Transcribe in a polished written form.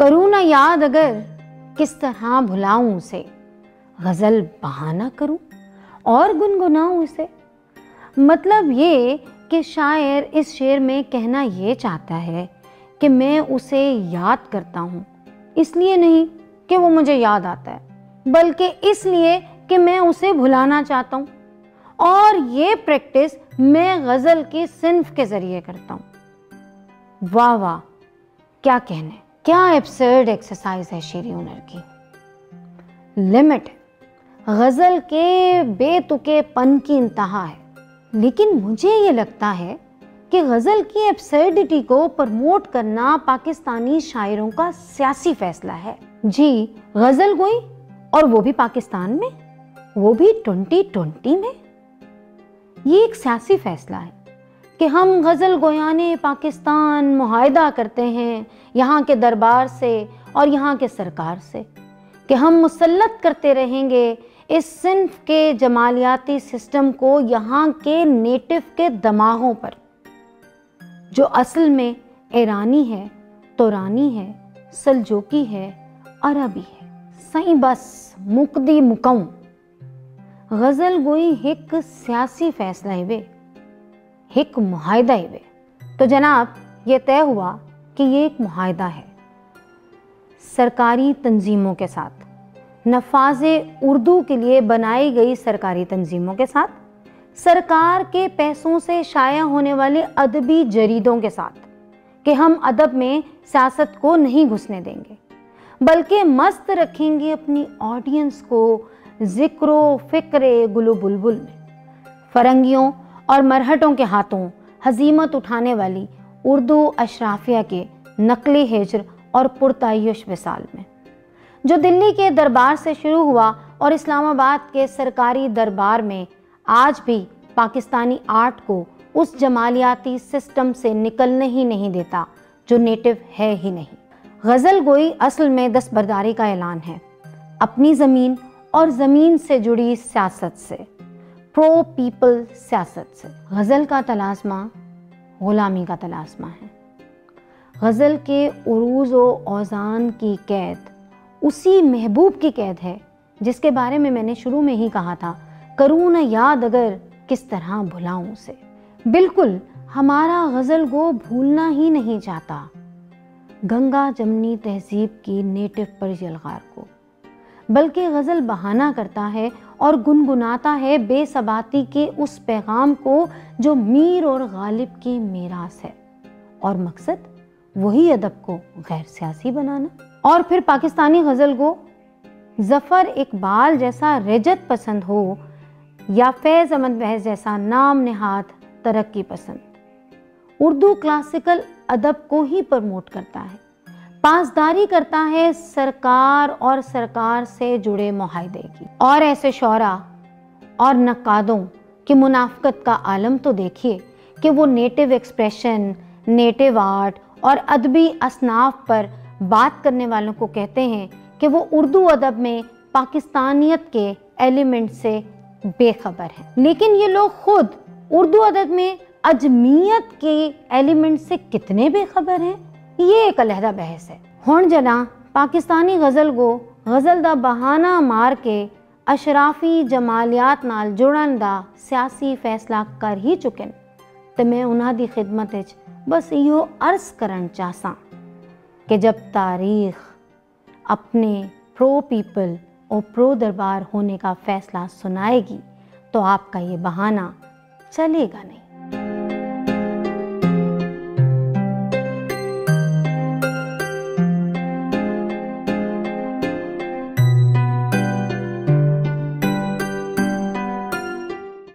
کروں نہ یاد اگر کس طرح بھلاؤں اسے، غزل بہانہ کروں اور گنگناؤں اسے۔ مطلب یہ کہ شاعر اس شعر میں کہنا یہ چاہتا ہے کہ میں اسے یاد کرتا ہوں، اس لیے نہیں کہ وہ مجھے یاد آتا ہے، بلکہ اس لیے کہ میں اسے بھلانا چاہتا ہوں، اور یہ پریکٹس میں غزل کی صنف کے ذریعے کرتا ہوں۔ واہ واہ، کیا کہنے، کیا ایبسرڈ ایکسرسائز ہے شعری ہنر کی۔ لمٹ ہے، غزل کے بے تکے پن کی انتہا ہے، لیکن مجھے یہ لگتا ہے کہ غزل کی ایبسرڈیٹی کو پروموٹ کرنا پاکستانی شاعروں کا سیاسی فیصلہ ہے۔ جی، غزل گوئی، اور وہ بھی پاکستان میں، وہ بھی 2020 میں۔ یہ ایک سیاسی فیصلہ ہے کہ ہم غزل گویانے پاکستان معاہدہ کرتے ہیں یہاں کے دربار سے اور یہاں کے سرکار سے کہ ہم مسلط کرتے رہیں گے اس صنف کے جمالیاتی سسٹم کو یہاں کے نیٹو کے دماغوں پر، جو اصل میں ایرانی ہے، تورانی ہے، سلجوکی ہے، عربی ہے۔ سائیں بس مقدی مکوں غزل گوئی ایک سیاسی فیصلہ ہے، ایک معاہدہ ہے۔ تو جناب یہ طے ہوا کہ یہ ایک معاہدہ ہے سرکاری تنظیموں کے ساتھ، نفاذ اردو کے لیے بنائی گئی سرکاری تنظیموں کے ساتھ، سرکار کے پیسوں سے شائع ہونے والے ادبی جریدوں کے ساتھ، کہ ہم ادب میں سیاست کو نہیں گھسنے دیں گے، بلکہ مست رکھیں گے اپنی آڈینس کو ذکر و فکر گل و بلبل میں۔ فرنگیوں اور مرہٹوں کے ہاتھوں ہزیمت اٹھانے والی اردو اشرافیہ کے نقلی ہجر اور پرتعیش وصال میں، جو دلی کے دربار سے شروع ہوا اور اسلام آباد کے سرکاری دربار میں آج بھی پاکستانی آرٹ کو اس جمالیاتی سسٹم سے نکلنے ہی نہیں دیتا جو نیٹو ہے ہی نہیں۔ غزل گوئی اصل میں دستبرداری کا اعلان ہے، اپنی زمین اور زمین سے جڑی سیاست سے، پرو پیپل سیاست سے۔ غزل کا طلاسمہ غلامی کا طلاسمہ ہے۔ غزل کے عروج و اوزان کی قید اسی محبوب کی قید ہے جس کے بارے میں نے شروع میں ہی کہا تھا، کروں نہ یاد اگر کس طرح بھلاؤں اسے۔ بالکل ہمارا غزل گو بھولنا ہی نہیں چاہتا گنگا جمنی تہذیب کی نیٹو پرشی الغار کو، بلکہ غزل بہانہ کرتا ہے اور گنگناتا ہے بے ثباتی کے اس پیغام کو جو میر اور غالب کی میراث ہے، اور مقصد وہی ادب کو غیر سیاسی بنانا۔ اور پھر پاکستانی غزل گو ظفر اقبال جیسا رجت پسند ہو یا فیض احمد بحث جیسا نام نہاد ترقی پسند، اردو کلاسیکل ادب کو ہی پروموٹ کرتا ہے، پاسداری کرتا ہے سرکار اور سرکار سے جڑے معاہدے کی۔ اور ایسے شعراء اور نقادوں کی منافقت کا عالم تو دیکھیے کہ وہ نیٹو ایکسپریشن، نیٹو آرٹ اور ادبی اصناف پر بات کرنے والوں کو کہتے ہیں کہ وہ اردو ادب میں پاکستانیت کے ایلیمنٹ سے بے خبر ہیں، لیکن یہ لوگ خود اردو ادب میں اجمیت کے ایلیمنٹ سے کتنے بے خبر ہیں، یہ ایک علیحدہ بحث ہے۔ ہن جنا پاکستانی غزل گو غزل دا بہانہ مار کے اشرافی جمالیات نال جڑن دا سیاسی فیصلہ کر ہی چکن، تے میں انہاں دی خدمت وچ بس ایہو عرض کرن چاہساں کہ جب تاریخ اپنے پرو پیپل اور پرو دربار ہونے کا فیصلہ سنائے گی تو آپ کا یہ بہانہ چلے گا نہیں۔